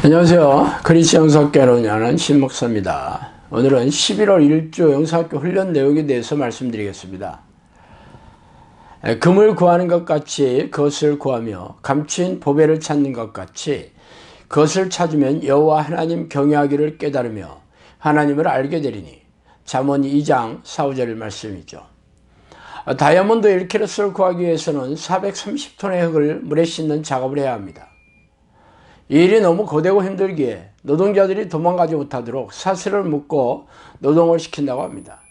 안녕하세요. 그리스 영상학교를 운영하는 신목사입니다. 오늘은 11월 1주 영상학교 훈련 내용에 대해서 말씀드리겠습니다. 금을 구하는 것 같이 그것을 구하며 감추인 보배를 찾는 것 같이 그것을 찾으면 여호와 하나님 경외하기를 깨달으며 하나님을 알게 되리니. 잠언 2장 4-5절 말씀이죠. 다이아몬드 1캐럿을 구하기 위해서는 430톤의 흙을 물에 씻는 작업을 해야 합니다. 이 일이 너무 거대고 힘들기에 노동자들이 도망가지 못하도록 사슬을 묶고 노동을 시킨다고 합니다.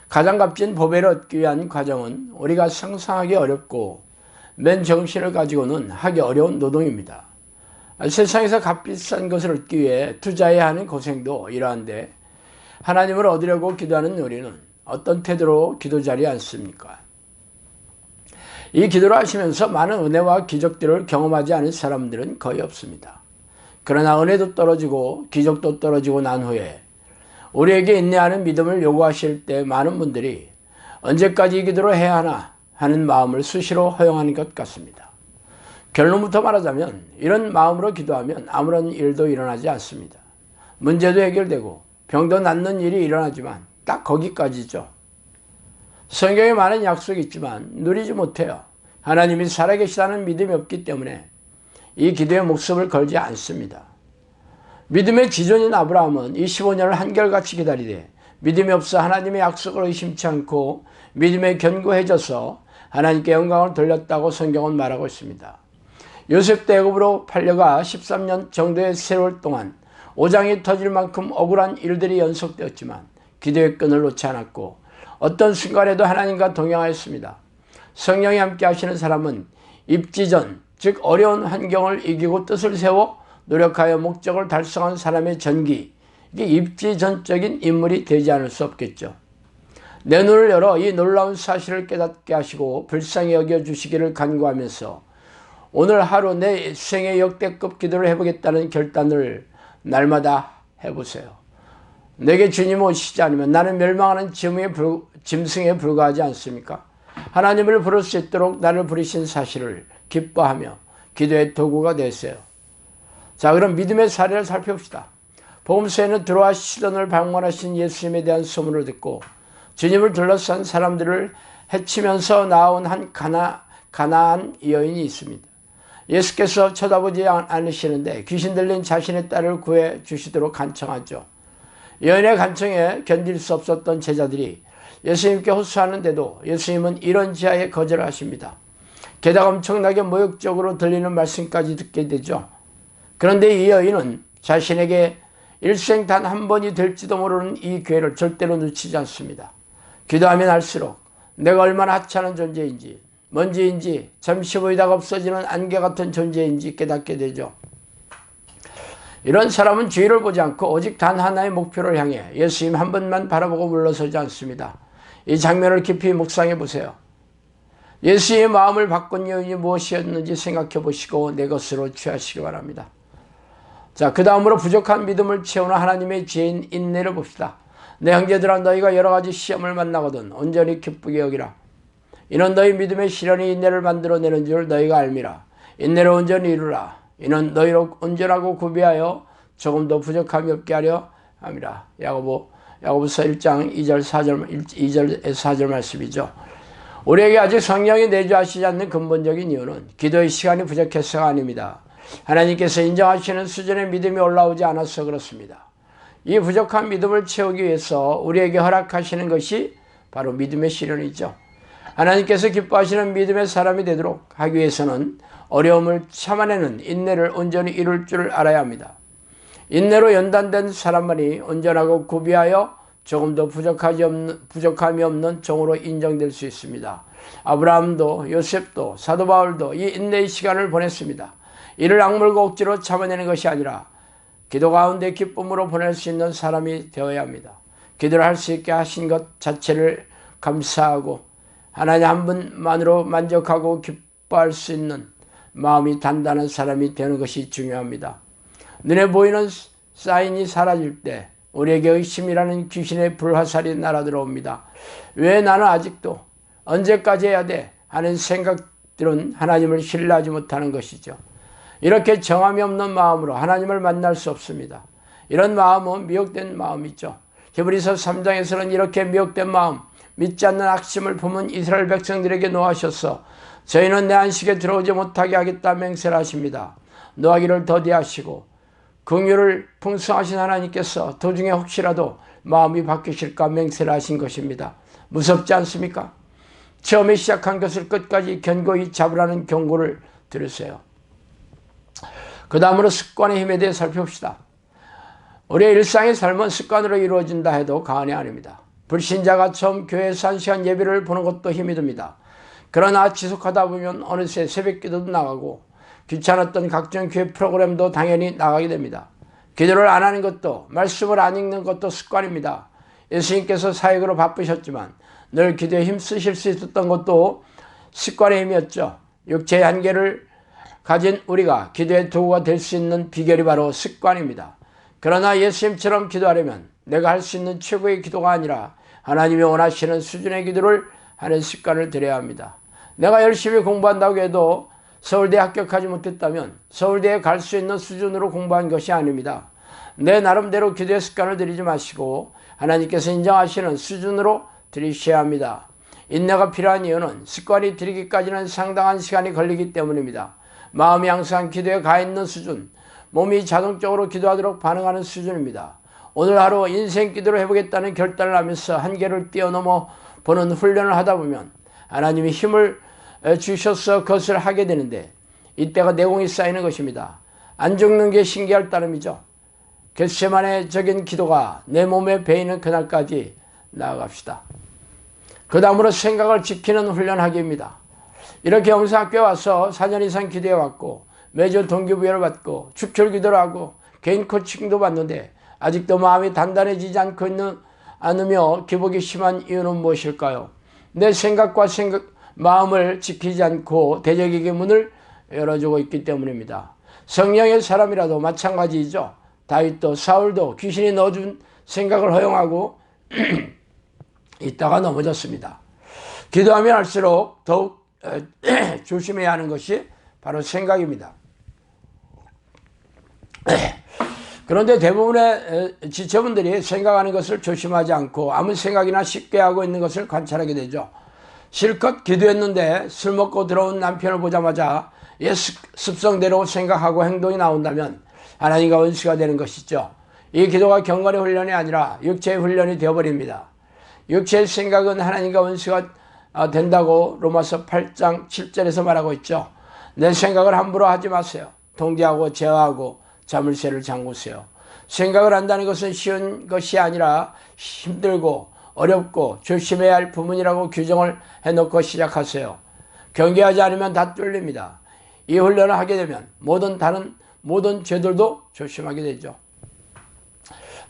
가장 값진 보배를 얻기 위한 과정은 우리가 상상하기 어렵고 맨 정신을 가지고는 하기 어려운 노동입니다. 세상에서 값비싼 것을 얻기 위해 투자해야 하는 고생도 이러한데, 하나님을 얻으려고 기도하는 우리는 어떤 태도로 기도 자리에 앉습니까? 이 기도를 하시면서 많은 은혜와 기적들을 경험하지 않은 사람들은 거의 없습니다. 그러나 은혜도 떨어지고 기적도 떨어지고 난 후에 우리에게 인내하는 믿음을 요구하실 때 많은 분들이 언제까지 이 기도를 해야 하나 하는 마음을 수시로 허용하는 것 같습니다. 결론부터 말하자면 이런 마음으로 기도하면 아무런 일도 일어나지 않습니다. 문제도 해결되고 병도 낫는 일이 일어나지만 딱 거기까지죠. 성경에 많은 약속이 있지만 누리지 못해요. 하나님이 살아계시다는 믿음이 없기 때문에 이 기도에 목숨을 걸지 않습니다. 믿음의 지존인 아브라함은 25년을 한결같이 기다리되 믿음이 없어 하나님의 약속을 의심치 않고 믿음에 견고해져서 하나님께 영광을 돌렸다고 성경은 말하고 있습니다. 요셉도 애굽으로 팔려가 13년 정도의 세월 동안 오장이 터질 만큼 억울한 일들이 연속되었지만 기도의 끈을 놓지 않았고 어떤 순간에도 하나님과 동행하였습니다. 성령이 함께 하시는 사람은 입지전, 즉 어려운 환경을 이기고 뜻을 세워 노력하여 목적을 달성한 사람의 전기, 이게 입지전적인 인물이 되지 않을 수 없겠죠. 내 눈을 열어 이 놀라운 사실을 깨닫게 하시고 불쌍히 여겨주시기를 간구하면서 오늘 하루 내 수행의 역대급 기도를 해보겠다는 결단을 날마다 해보세요. 내게 주님 오시지 않으면 나는 멸망하는 짐승에 불과하지 않습니까? 하나님을 부를 수 있도록 나를 부르신 사실을 기뻐하며 기도의 도구가 되세요. 자, 그럼 믿음의 사례를 살펴봅시다. 복음서에는 드로아 시돈을 방문하신 예수님에 대한 소문을 듣고 주님을 둘러싼 사람들을 해치면서 나온 한 가나안 여인이 있습니다. 예수께서 쳐다보지 않으시는데 귀신 들린 자신의 딸을 구해 주시도록 간청하죠. 여인의 간청에 견딜 수 없었던 제자들이 예수님께 호소하는데도 예수님은 이런 지하에 거절하십니다. 게다가 엄청나게 모욕적으로 들리는 말씀까지 듣게 되죠. 그런데 이 여인은 자신에게 일생 단 한 번이 될지도 모르는 이 기회를 절대로 놓치지 않습니다. 기도하면 할수록 내가 얼마나 하찮은 존재인지, 먼지인지, 잠시 보이다가 없어지는 안개 같은 존재인지 깨닫게 되죠. 이런 사람은 주위를 보지 않고 오직 단 하나의 목표를 향해 예수님 한 번만 바라보고 물러서지 않습니다. 이 장면을 깊이 묵상해 보세요. 예수의 마음을 바꾼 요인이 무엇이었는지 생각해 보시고 내 것으로 취하시기 바랍니다. 자, 그 다음으로 부족한 믿음을 채우는 하나님의 지혜인 인내를 봅시다. 내 형제들아, 너희가 여러 가지 시험을 만나거든 온전히 기쁘게 여기라. 이는 너희 믿음의 시련이 인내를 만들어내는 줄 너희가 알미라. 인내를 온전히 이루라. 이는 너희로 온전하고 구비하여 조금도 부족함이 없게 하려 함이라. 야고보서 1장 2절 4절 말씀이죠. 우리에게 아직 성령이 내주하시지 않는 근본적인 이유는 기도의 시간이 부족해서가 아닙니다. 하나님께서 인정하시는 수준의 믿음이 올라오지 않아서 그렇습니다. 이 부족한 믿음을 채우기 위해서 우리에게 허락하시는 것이 바로 믿음의 시련이죠. 하나님께서 기뻐하시는 믿음의 사람이 되도록 하기 위해서는 어려움을 참아내는 인내를 온전히 이룰 줄 알아야 합니다. 인내로 연단된 사람만이 온전하고 구비하여 조금도 부족함이 없는 종으로 인정될 수 있습니다. 아브라함도 요셉도 사도 바울도 이 인내의 시간을 보냈습니다. 이를 악물고 억지로 참아내는 것이 아니라 기도 가운데 기쁨으로 보낼 수 있는 사람이 되어야 합니다. 기도를 할 수 있게 하신 것 자체를 감사하고 하나님 한 분만으로 만족하고 기뻐할 수 있는 마음이 단단한 사람이 되는 것이 중요합니다. 눈에 보이는 사인이 사라질 때 우리에게 의심이라는 귀신의 불화살이 날아들어옵니다. 왜 나는 아직도 언제까지 해야 돼? 하는 생각들은 하나님을 신뢰하지 못하는 것이죠. 이렇게 정함이 없는 마음으로 하나님을 만날 수 없습니다. 이런 마음은 미혹된 마음이죠. 히브리서 3장에서는 이렇게 미혹된 마음, 믿지 않는 악심을 품은 이스라엘 백성들에게 노하셔서 저희는 내 안식에 들어오지 못하게 하겠다 맹세를 하십니다. 노하기를 더디하시고 긍휼을 풍성하신 하나님께서 도중에 혹시라도 마음이 바뀌실까 맹세를 하신 것입니다. 무섭지 않습니까? 처음에 시작한 것을 끝까지 견고히 잡으라는 경고를 들으세요. 그 다음으로 습관의 힘에 대해 살펴봅시다. 우리의 일상의 삶은 습관으로 이루어진다 해도 과언이 아닙니다. 불신자가 처음 교회에서 1시간 예배를 보는 것도 힘이 듭니다. 그러나 지속하다 보면 어느새 새벽 기도도 나가고 귀찮았던 각종 교회 프로그램도 당연히 나가게 됩니다. 기도를 안 하는 것도 말씀을 안 읽는 것도 습관입니다. 예수님께서 사역으로 바쁘셨지만 늘 기도에 힘쓰실 수 있었던 것도 습관의 힘이었죠. 육체의 한계를 가진 우리가 기도의 도구가 될 수 있는 비결이 바로 습관입니다. 그러나 예수님처럼 기도하려면 내가 할 수 있는 최고의 기도가 아니라 하나님이 원하시는 수준의 기도를 하는 습관을 들여야 합니다. 내가 열심히 공부한다고 해도 서울대에 합격하지 못했다면 서울대에 갈 수 있는 수준으로 공부한 것이 아닙니다. 내 나름대로 기도의 습관을 들이지 마시고 하나님께서 인정하시는 수준으로 들이셔야 합니다. 인내가 필요한 이유는 습관이 들이기까지는 상당한 시간이 걸리기 때문입니다. 마음이 항상 기도에 가 있는 수준, 몸이 자동적으로 기도하도록 반응하는 수준입니다. 오늘 하루 인생 기도를 해보겠다는 결단을 하면서 한계를 뛰어넘어 보는 훈련을 하다 보면 하나님이 힘을 주셔서 그것을 하게 되는데 이때가 내공이 쌓이는 것입니다. 안 죽는 게 신기할 따름이죠. 겟세마네적인 기도가 내 몸에 배이는 그날까지 나아갑시다. 그 다음으로 생각을 지키는 훈련하기입니다. 이렇게 영상학교에 와서 4년 이상 기도해왔고 매주 동기부여를 받고 축출 기도를 하고 개인 코칭도 받는데 아직도 마음이 단단해지지 않으며 기복이 심한 이유는 무엇일까요? 내 생각과 마음을 지키지 않고 대적에게 문을 열어주고 있기 때문입니다. 성령의 사람이라도 마찬가지이죠. 다윗도 사울도 귀신이 넣어준 생각을 허용하고 있다가 넘어졌습니다. 기도하면 할수록 더욱 조심해야 하는 것이 바로 생각입니다. 그런데 대부분의 지체분들이 생각하는 것을 조심하지 않고 아무 생각이나 쉽게 하고 있는 것을 관찰하게 되죠. 실컷 기도했는데 술 먹고 들어온 남편을 보자마자 옛 습성대로 생각하고 행동이 나온다면 하나님과 원수가 되는 것이죠. 이 기도가 경건의 훈련이 아니라 육체의 훈련이 되어버립니다. 육체의 생각은 하나님과 원수가 된다고 로마서 8장 7절에서 말하고 있죠. 내 생각을 함부로 하지 마세요. 통제하고 제어하고 자물쇠를 잠그세요. 생각을 한다는 것은 쉬운 것이 아니라 힘들고 어렵고 조심해야 할 부분이라고 규정을 해놓고 시작하세요. 경계하지 않으면 다 뚫립니다. 이 훈련을 하게 되면 모든 죄들도 조심하게 되죠.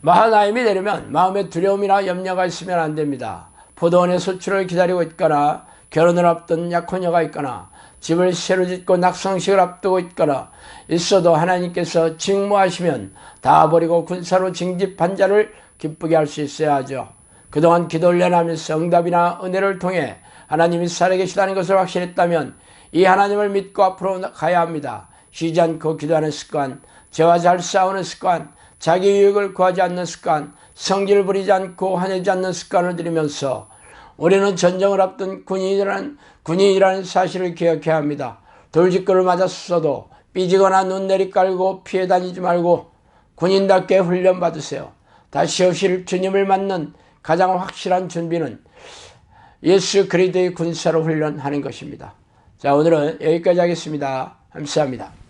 마하나임이 되려면 마음에 두려움이나 염려가 있으면 안 됩니다. 포도원의 소출을 기다리고 있거나 결혼을 앞둔 약혼녀가 있거나 집을 새로 짓고 낙성식을 앞두고 있거나 있어도 하나님께서 직무하시면 다 버리고 군사로 징집한 자를 기쁘게 할 수 있어야 하죠. 그동안 기도 훈련하면서 응답이나 은혜를 통해 하나님이 살아계시다는 것을 확신했다면 이 하나님을 믿고 앞으로 가야 합니다. 쉬지 않고 기도하는 습관, 죄와 잘 싸우는 습관, 자기 유익을 구하지 않는 습관, 성질을 부리지 않고 화내지 않는 습관을 들이면서 우리는 전쟁을 앞둔 군인이라는 사실을 기억해야 합니다. 돌직구를 맞았어도 삐지거나 눈 내리깔고 피해 다니지 말고 군인답게 훈련 받으세요. 다시 오실 주님을 맞는 가장 확실한 준비는 예수 그리스도의 군사로 훈련하는 것입니다. 자, 오늘은 여기까지 하겠습니다. 감사합니다.